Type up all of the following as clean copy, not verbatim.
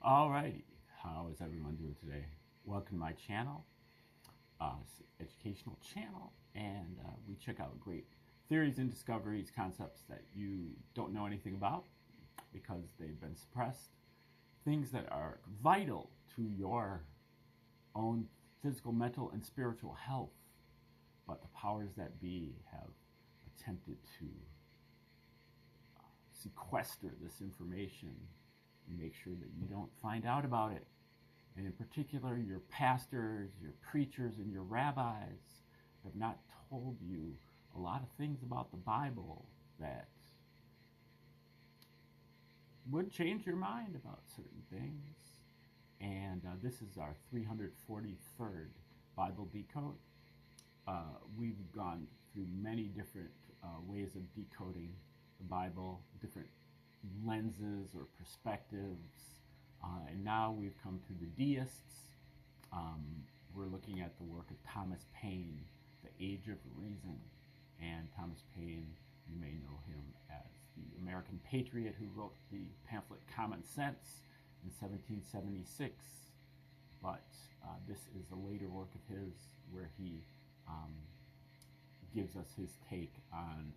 Alrighty, how is everyone doing today? Welcome to my channel, it's an educational channel, and we check out great theories and discoveries, concepts that you don't know anything about because they've been suppressed, things that are vital to your own physical, mental, and spiritual health, but the powers that be have attempted to sequester this information and make sure that you don't find out about it. And in particular, your pastors, your preachers, and your rabbis have not told you a lot of things about the Bible that would change your mind about certain things. And this is our 343rd Bible Decode. We've gone through many different ways of decoding the Bible, different lenses or perspectives, and now we've come to the deists. We're looking at the work of Thomas Paine, The Age of Reason. And Thomas Paine, you may know him as the American patriot who wrote the pamphlet Common Sense in 1776. But this is a later work of his where he gives us his take on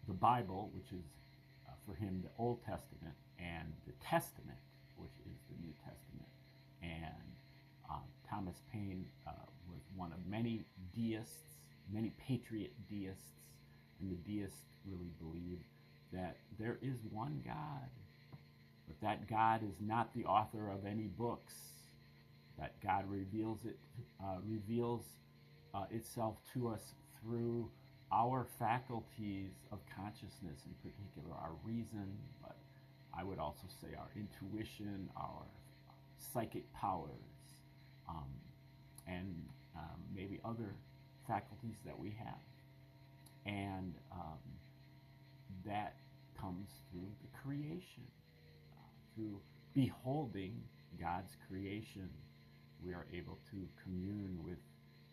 the Bible, which is for him the Old Testament, and the Testament, which is the New Testament. And Thomas Paine was one of many deists, many patriot deists, and the deists really believe that there is one God, but that God is not the author of any books. That God reveals itself to us through our faculties of consciousness, in particular our reason, but I would also say our intuition, our psychic powers, and maybe other faculties that we have. And that comes through the creation. Through beholding God's creation, we are able to commune with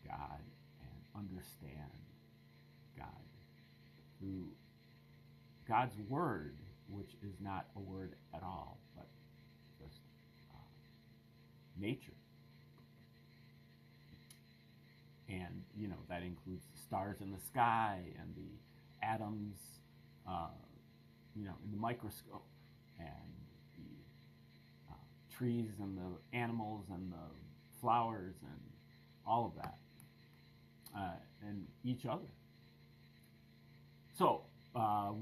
God and understand God through God's word, which is not a word at all, but just nature. And, you know, that includes the stars in the sky and the atoms, you know, in the microscope, and the trees and the animals and the flowers and all of that, and each other. So,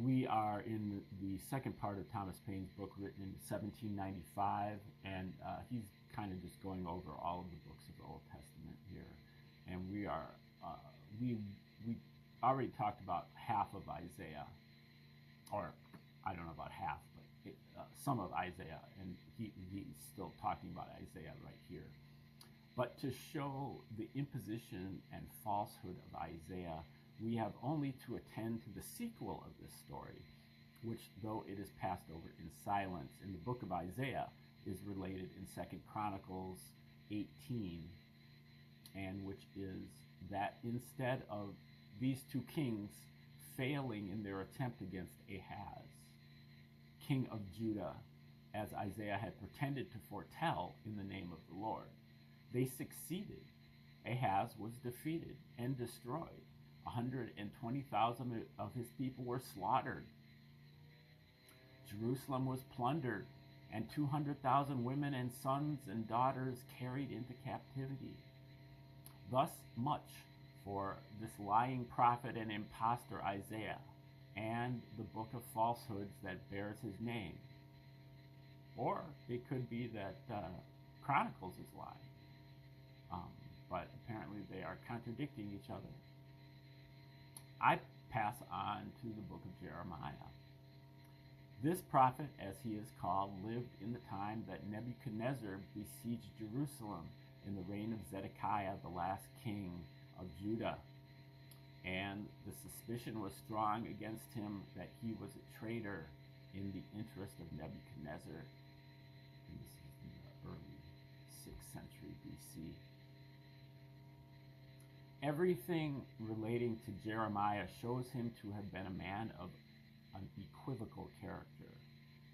we are in the second part of Thomas Paine's book, written in 1795, and he's kind of just going over all of the books of the Old Testament here. And we are, we already talked about half of Isaiah, or I don't know about half, but some of Isaiah, and he's still talking about Isaiah right here. But to show the imposition and falsehood of Isaiah, we have only to attend to the sequel of this story, which, though it is passed over in silence in the book of Isaiah, is related in 2 Chronicles 18, and which is that instead of these two kings failing in their attempt against Ahaz, king of Judah, as Isaiah had pretended to foretell in the name of the Lord, they succeeded. Ahaz was defeated and destroyed. 120,000 of his people were slaughtered. Jerusalem was plundered, and 200,000 women and sons and daughters carried into captivity. Thus much for this lying prophet and impostor Isaiah, and the book of falsehoods that bears his name. Or it could be that Chronicles is lying, but apparently they are contradicting each other. I pass on to the book of Jeremiah. This prophet, as he is called, lived in the time that Nebuchadnezzar besieged Jerusalem in the reign of Zedekiah, the last king of Judah. And the suspicion was strong against him that he was a traitor in the interest of Nebuchadnezzar. And this is in the early 6th century BC. Everything relating to Jeremiah shows him to have been a man of an equivocal character.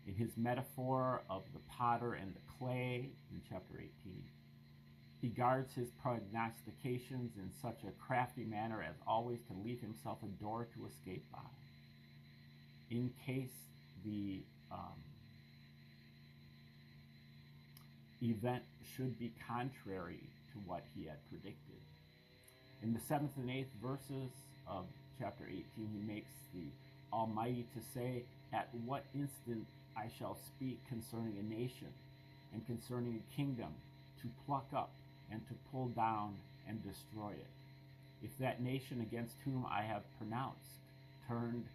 In his metaphor of the potter and the clay in chapter 18. He guards his prognostications in such a crafty manner as always to leave himself a door to escape by, in case the event should be contrary to what he had predicted. In the 7th and 8th verses of chapter 18, he makes the Almighty to say, "At what instant I shall speak concerning a nation and concerning a kingdom, to pluck up and to pull down and destroy it. If that nation against whom I have pronounced turn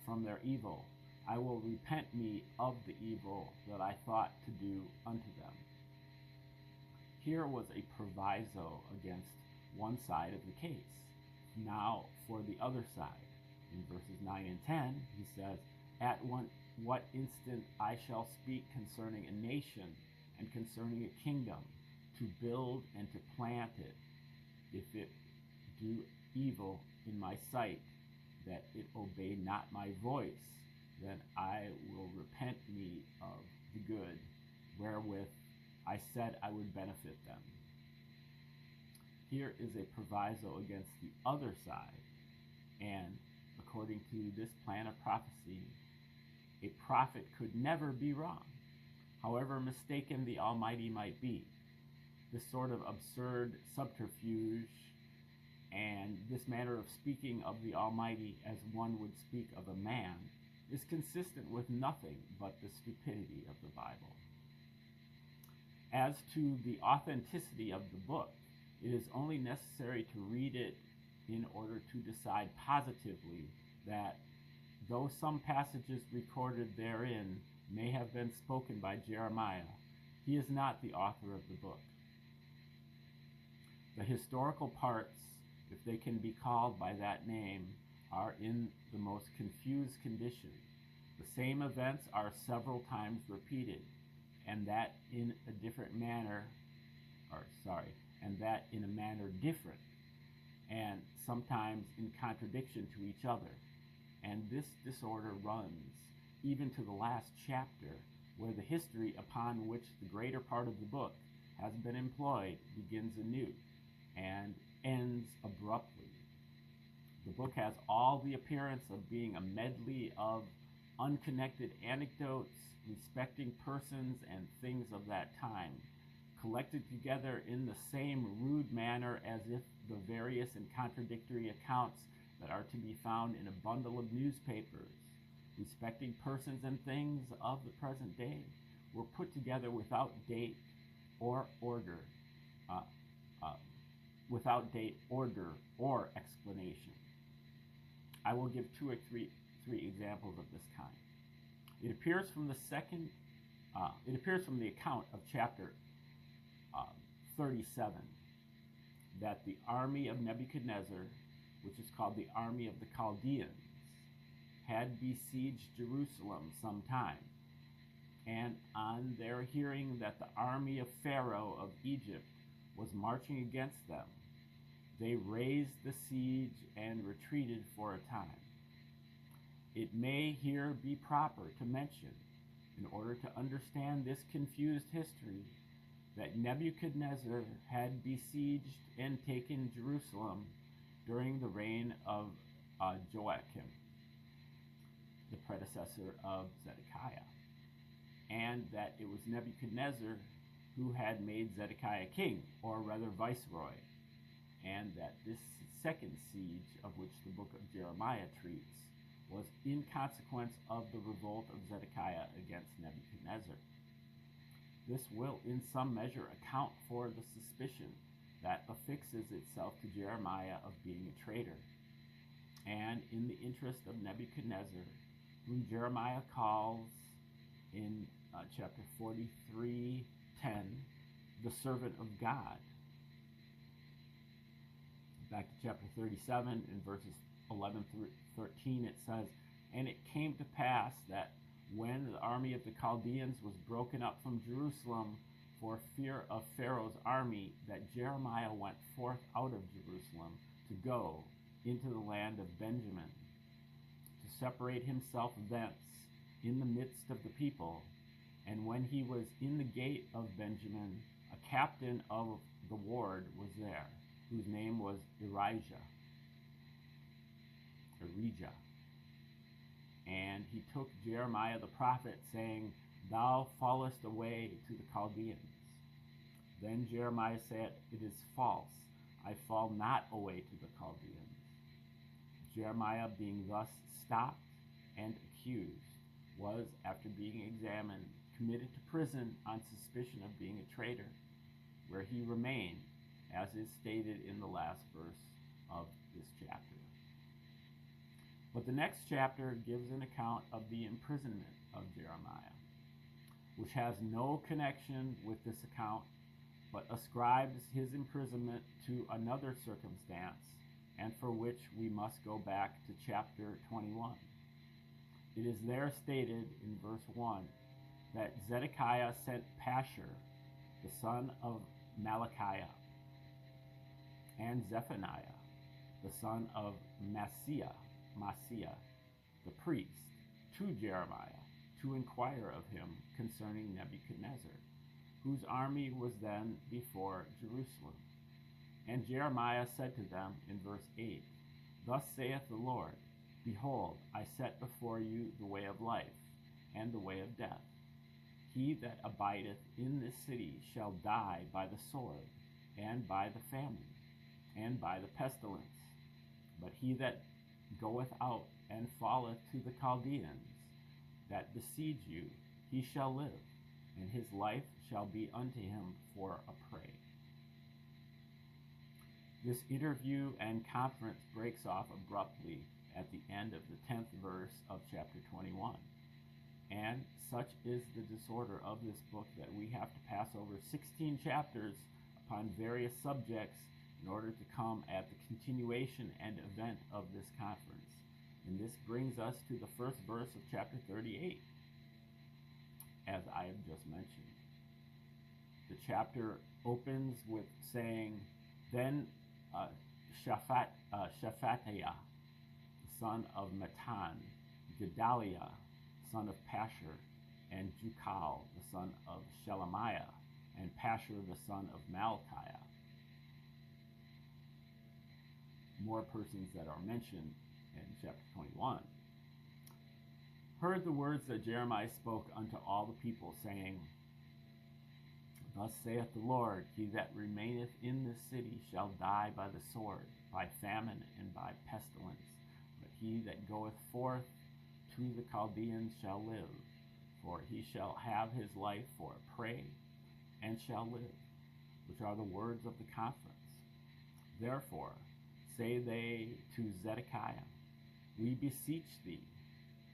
from their evil, I will repent me of the evil that I thought to do unto them." Here was a proviso against one side of the case. Now for the other side. In verses 9 and 10, he says, "At what instant I shall speak concerning a nation and concerning a kingdom, to build and to plant it, if it do evil in my sight, that it obey not my voice, then I will repent me of the good wherewith I said I would benefit them." Here is a proviso against the other side, and according to this plan of prophecy, a prophet could never be wrong, however mistaken the Almighty might be. This sort of absurd subterfuge and this manner of speaking of the Almighty as one would speak of a man is consistent with nothing but the stupidity of the Bible. As to the authenticity of the book, it is only necessary to read it in order to decide positively that though some passages recorded therein may have been spoken by Jeremiah, he is not the author of the book. The historical parts, if they can be called by that name, are in the most confused condition. The same events are several times repeated, and that in a different manner, and that in a manner different, and sometimes in contradiction to each other. And this disorder runs even to the last chapter, where the history upon which the greater part of the book has been employed begins anew and ends abruptly. The book has all the appearance of being a medley of unconnected anecdotes respecting persons and things of that time, collected together in the same rude manner as if the various and contradictory accounts that are to be found in a bundle of newspapers respecting persons and things of the present day were put together without date or order, or explanation. I will give two or three examples of this kind. It appears from the account of chapter 37 that the army of Nebuchadnezzar, which is called the army of the Chaldeans, had besieged Jerusalem some time, and on their hearing that the army of Pharaoh of Egypt was marching against them, they raised the siege and retreated for a time. It may here be proper to mention, in order to understand this confused history, that Nebuchadnezzar had besieged and taken Jerusalem during the reign of Joachim, the predecessor of Zedekiah, and that it was Nebuchadnezzar who had made Zedekiah king, or rather viceroy, and that this second siege of which the book of Jeremiah treats was in consequence of the revolt of Zedekiah against Nebuchadnezzar. This will in some measure account for the suspicion that affixes itself to Jeremiah of being a traitor, and in the interest of Nebuchadnezzar, whom Jeremiah calls in chapter 43:10 the servant of God. Back to chapter 37 in verses 11 through 13, it says, "And it came to pass that when the army of the Chaldeans was broken up from Jerusalem for fear of Pharaoh's army, that Jeremiah went forth out of Jerusalem to go into the land of Benjamin, to separate himself thence, in the midst of the people. And when he was in the gate of Benjamin, a captain of the ward was there, whose name was Erijah. And he took Jeremiah the prophet, saying, Thou fallest away to the Chaldeans. Then Jeremiah said, It is false. I fall not away to the Chaldeans. Jeremiah, being thus stopped and accused, was, after being examined, committed to prison on suspicion of being a traitor, where he remained, as is stated in the last verse of this chapter. But the next chapter gives an account of the imprisonment of Jeremiah, which has no connection with this account, but ascribes his imprisonment to another circumstance, and for which we must go back to chapter 21. It is there stated in verse 1 that Zedekiah sent Pashur, the son of Malachiah, and Zephaniah, the son of Maaseiah, the priest, to Jeremiah to inquire of him concerning Nebuchadnezzar, whose army was then before Jerusalem. And Jeremiah said to them in verse 8, Thus saith the Lord, Behold, I set before you the way of life, and the way of death. He that abideth in this city shall die by the sword, and by the famine, and by the pestilence. But he that goeth out and falleth to the Chaldeans, that besiege you, he shall live, and his life shall be unto him for a prey. This interview and conference breaks off abruptly at the end of the 10th verse of chapter 21. And such is the disorder of this book that we have to pass over 16 chapters upon various subjects in order to come at the continuation and event of this conference. And this brings us to the first verse of chapter 38, as I have just mentioned. The chapter opens with saying, Then Shephatiah, the son of Matan, Gedaliah, son of Pashur, and Jukal, the son of Shelemiah, and Pashur, the son of Malchiah. More persons that are mentioned in chapter 21. Heard the words that Jeremiah spoke unto all the people, saying, Thus saith the Lord, He that remaineth in this city shall die by the sword, by famine, and by pestilence. But he that goeth forth to the Chaldeans shall live, for he shall have his life for a prey, and shall live, which are the words of the conference. Therefore say they to Zedekiah, We beseech thee,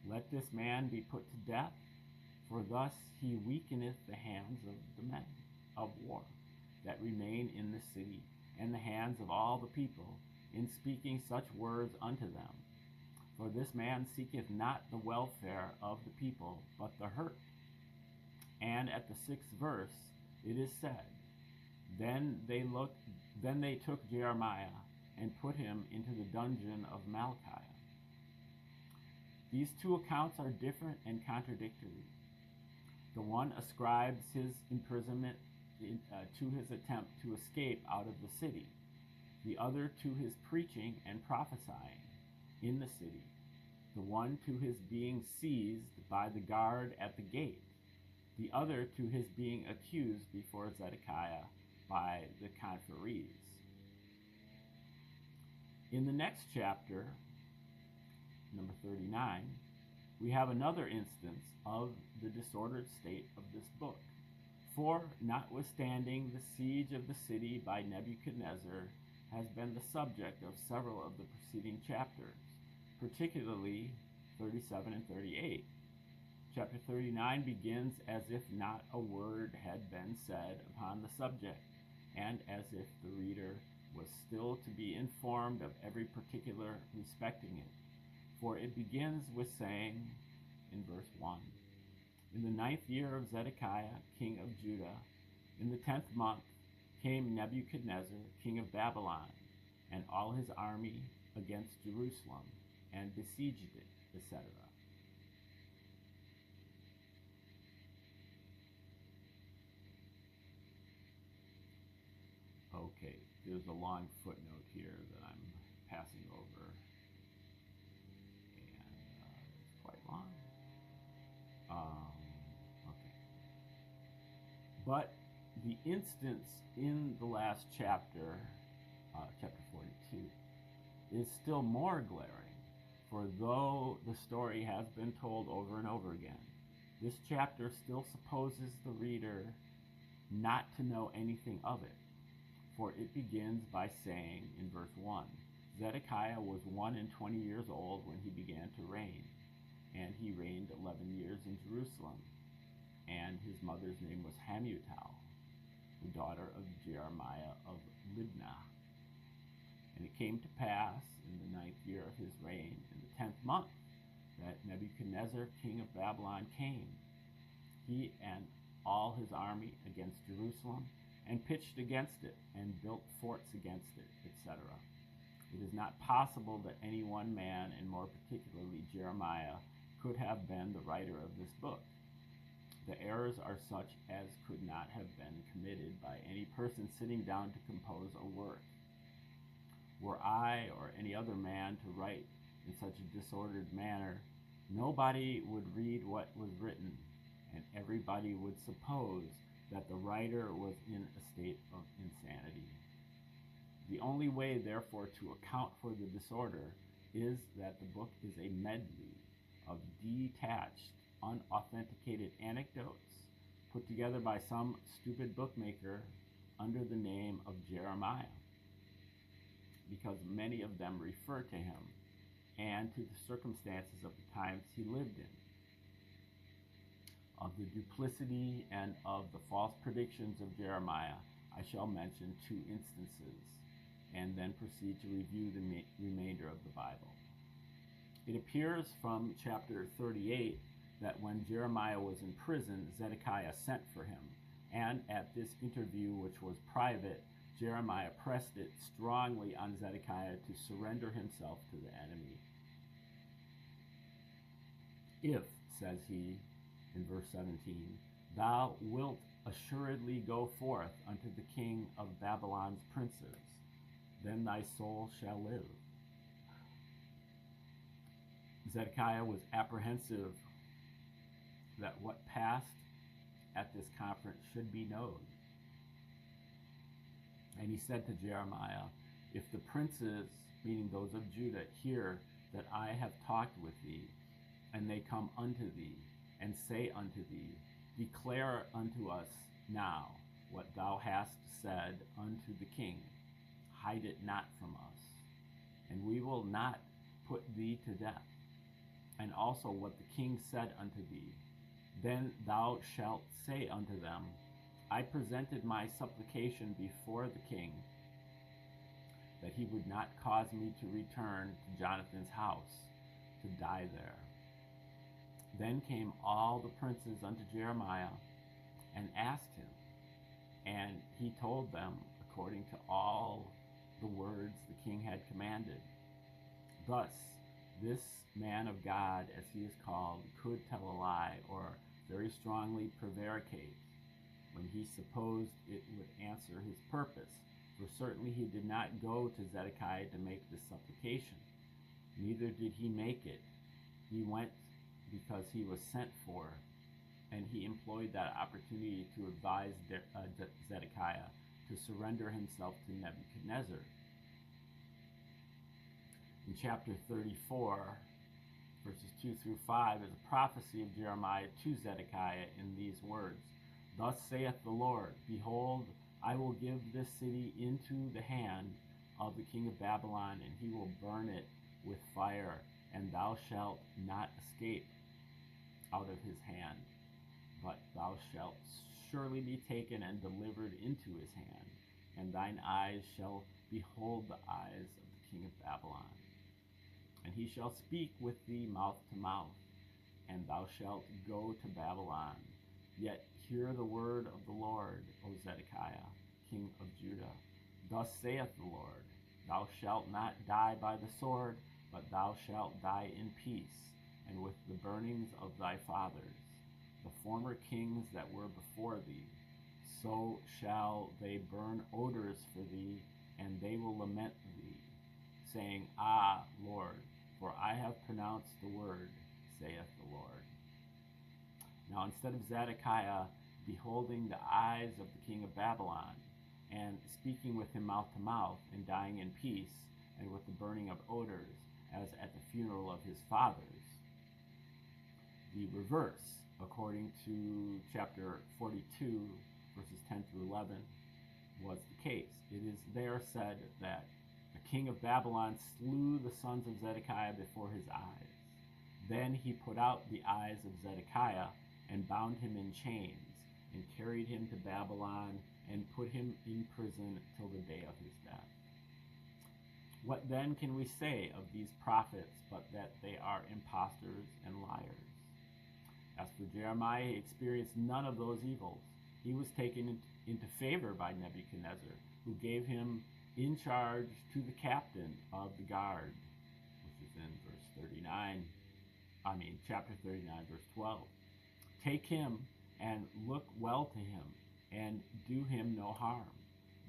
let this man be put to death, for thus he weakeneth the hands of the men of war that remain in the city, and the hands of all the people, in speaking such words unto them. For this man seeketh not the welfare of the people, but the hurt. And at the 6th verse it is said, Then they took Jeremiah and put him into the dungeon of Malchiah. These two accounts are different and contradictory. The one ascribes his imprisonment to his attempt to escape out of the city, the other to his preaching and prophesying in the city, the one to his being seized by the guard at the gate, the other to his being accused before Zedekiah by the conferees. In the next chapter, number 39, we have another instance of the disordered state of this book. For, notwithstanding the siege of the city by Nebuchadnezzar has been the subject of several of the preceding chapters, particularly 37 and 38. Chapter 39 begins as if not a word had been said upon the subject, and as if the reader was still to be informed of every particular respecting it. For it begins with saying, in verse 1, In the 9th year of Zedekiah, king of Judah, in the 10th month, came Nebuchadnezzar, king of Babylon, and all his army against Jerusalem, and besieged it, etc. Okay, there's a long footnote here that I'm passing over, and it's quite long. Okay. But the instance in the last chapter, chapter 42, is still more glaring. For though the story has been told over and over again, this chapter still supposes the reader not to know anything of it. For it begins by saying in verse 1, Zedekiah was 21 years old when he began to reign, and he reigned 11 years in Jerusalem. And his mother's name was Hamutal, the daughter of Jeremiah of Libnah. And it came to pass in the 9th year of his reign, in the 10th month, that Nebuchadnezzar, king of Babylon, came, he and all his army, against Jerusalem, and pitched against it, and built forts against it, etc. It is not possible that any one man, and more particularly Jeremiah, could have been the writer of this book. The errors are such as could not have been committed by any person sitting down to compose a work. Were I or any other man to write in such a disordered manner, nobody would read what was written, and everybody would suppose that the writer was in a state of insanity. The only way, therefore, to account for the disorder is that the book is a medley of detached, unauthenticated anecdotes put together by some stupid bookmaker under the name of Jeremiah, because many of them refer to him and to the circumstances of the times he lived in. Of the duplicity and of the false predictions of Jeremiah, I shall mention 2 instances, and then proceed to review the remainder of the Bible. It appears from chapter 38 that when Jeremiah was in prison, Zedekiah sent for him, and at this interview, which was private, Jeremiah pressed it strongly on Zedekiah to surrender himself to the enemy. If, says he, in verse 17, thou wilt assuredly go forth unto the king of Babylon's princes, then thy soul shall live. Zedekiah was apprehensive that what passed at this conference should be known. And he said to Jeremiah, if the princes, meaning those of Judah, hear that I have talked with thee, and they come unto thee, and say unto thee, declare unto us now what thou hast said unto the king, hide it not from us, and we will not put thee to death, and also what the king said unto thee, then thou shalt say unto them, I presented my supplication before the king, that he would not cause me to return to Jonathan's house, to die there. Then came all the princes unto Jeremiah, and asked him, and he told them according to all the words the king had commanded. Thus, this man of God, as he is called, could tell a lie, or very strongly prevaricate, when he supposed it would answer his purpose. For certainly he did not go to Zedekiah to make this supplication, neither did he make it. He went because he was sent for, and he employed that opportunity to advise Zedekiah to surrender himself to Nebuchadnezzar. In chapter 34, verses 2 through 5, is a prophecy of Jeremiah to Zedekiah in these words. Thus saith the Lord, behold, I will give this city into the hand of the king of Babylon, and he will burn it with fire, and thou shalt not escape out of his hand, but thou shalt surely be taken and delivered into his hand, and thine eyes shall behold the eyes of the king of Babylon. And he shall speak with thee mouth to mouth, and thou shalt go to Babylon. Yet hear the word of the Lord, O Zedekiah, king of Judah. Thus saith the Lord, thou shalt not die by the sword, but thou shalt die in peace, and with the burnings of thy fathers, the former kings that were before thee. so shall they burn odors for thee, and they will lament thee, saying, Ah, Lord, for I have pronounced the word, saith the Lord. Now instead of Zedekiah beholding the eyes of the king of Babylon, and speaking with him mouth to mouth, and dying in peace, and with the burning of odors, as at the funeral of his fathers, the reverse, according to chapter 42, verses 10 through 11, was the case. It is there said that the king of Babylon slew the sons of Zedekiah before his eyes. Then he put out the eyes of Zedekiah, and bound him in chains, and carried him to Babylon, and put him in prison till the day of his death. What then can we say of these prophets but that they are impostors and liars? As for Jeremiah, he experienced none of those evils. He was taken into favor by Nebuchadnezzar, who gave him in charge to the captain of the guard, which is in chapter 39, verse 12. Take him and look well to him, and do him no harm,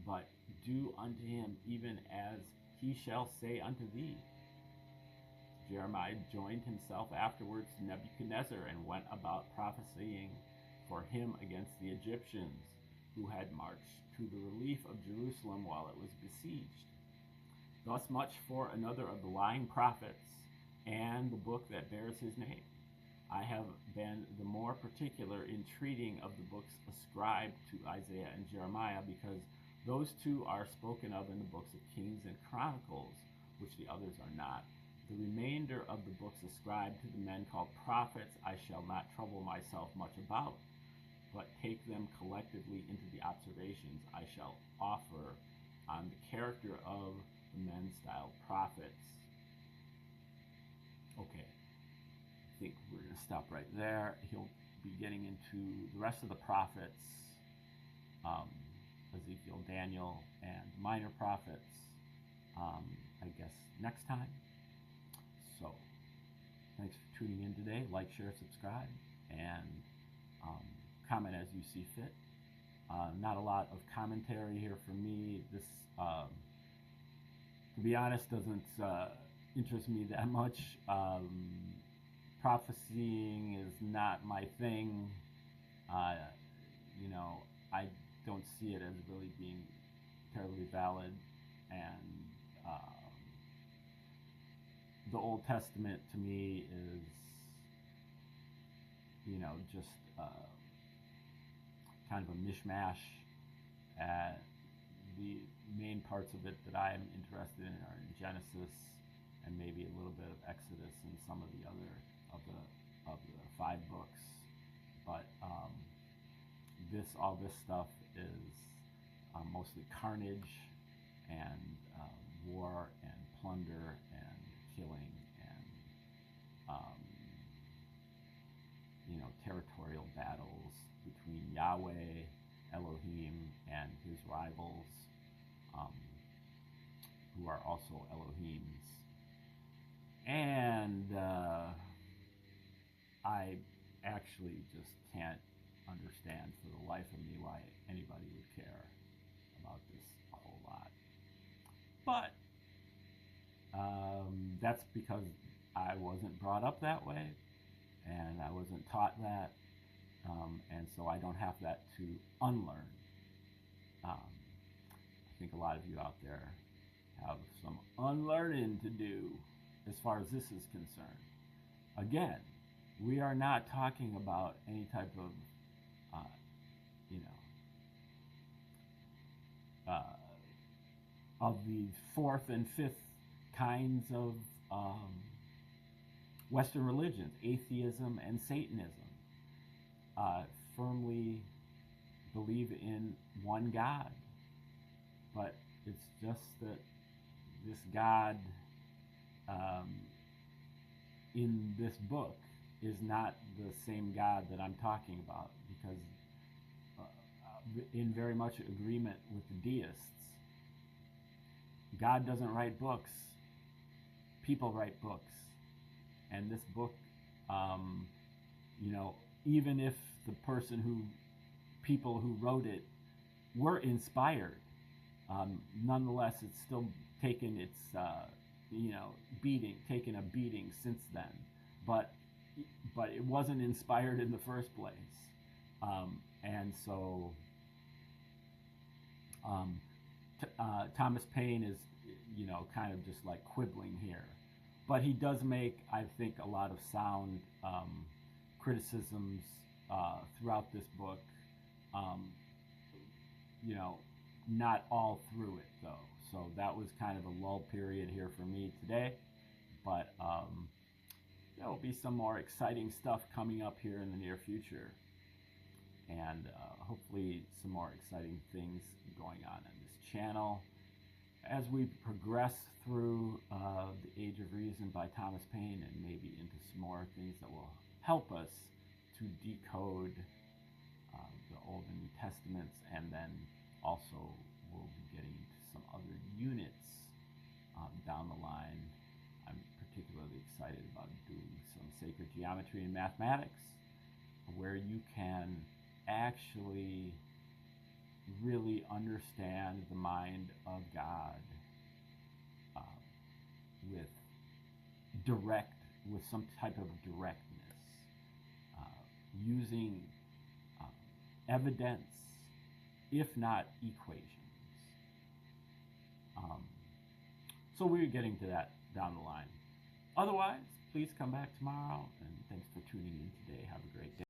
but do unto him even as he shall say unto thee. Jeremiah joined himself afterwards to Nebuchadnezzar, and went about prophesying for him against the Egyptians, who had marched to the relief of Jerusalem while it was besieged. Thus much for another of the lying prophets, and the book that bears his name. I have been the more particular in treating of the books ascribed to Isaiah and Jeremiah, because those two are spoken of in the books of Kings and Chronicles, which the others are not. The remainder of the books ascribed to the men called prophets I shall not trouble myself much about, but take them collectively into the observations I shall offer on the character of the men styled prophets. Okay, I think we're going to stop right there. He'll be getting into the rest of the prophets, Ezekiel, Daniel, and minor prophets, I guess, next time. So, thanks for tuning in today. Like, share, subscribe, and comment as you see fit. Not a lot of commentary here from me. This, to be honest, doesn't interest me that much. Prophesying is not my thing. I don't see it as really being terribly valid, and the Old Testament to me is, just kind of a mishmash. The main parts of it that I am interested in are in Genesis, and maybe a little bit of Exodus and some of the other of the 5 books. But all this stuff is mostly carnage and war and plunder and killing and territorial battles between Yahweh, Elohim, and his rivals, who are also Elohims. And I actually just can't understand for the life of me why anybody would care about this a whole lot. But that's because I wasn't brought up that way, and I wasn't taught that, and so I don't have that to unlearn. I think a lot of you out there have some unlearning to do as far as this is concerned. Again, we are not talking about any type of of the 4th and 5th kinds of Western religions, atheism and Satanism. Firmly believe in one God, but it's just that this God in this book is not the same God that I'm talking about, because in very much agreement with the deists, God doesn't write books, people write books. And this book, even if the person who people who wrote it were inspired. Nonetheless, it's still taken its taken a beating since then. But it wasn't inspired in the first place, and so Thomas Paine is kind of just like quibbling here, but he does make, I think, a lot of sound criticisms throughout this book. Not all through it though, so that was kind of a lull period here for me today, but there will be some more exciting stuff coming up here in the near future, and hopefully some more exciting things going on this channel as we progress through The Age of Reason by Thomas Paine, and maybe into some more things that will help us to decode the Old and New Testaments, and then also we'll be getting into some other units down the line. I'm particularly excited about doing some sacred geometry and mathematics, where you can actually really understand the mind of God with some type of directness, using evidence, if not equations. So we're getting to that down the line. Otherwise, please come back tomorrow, and thanks for tuning in today. Have a great day.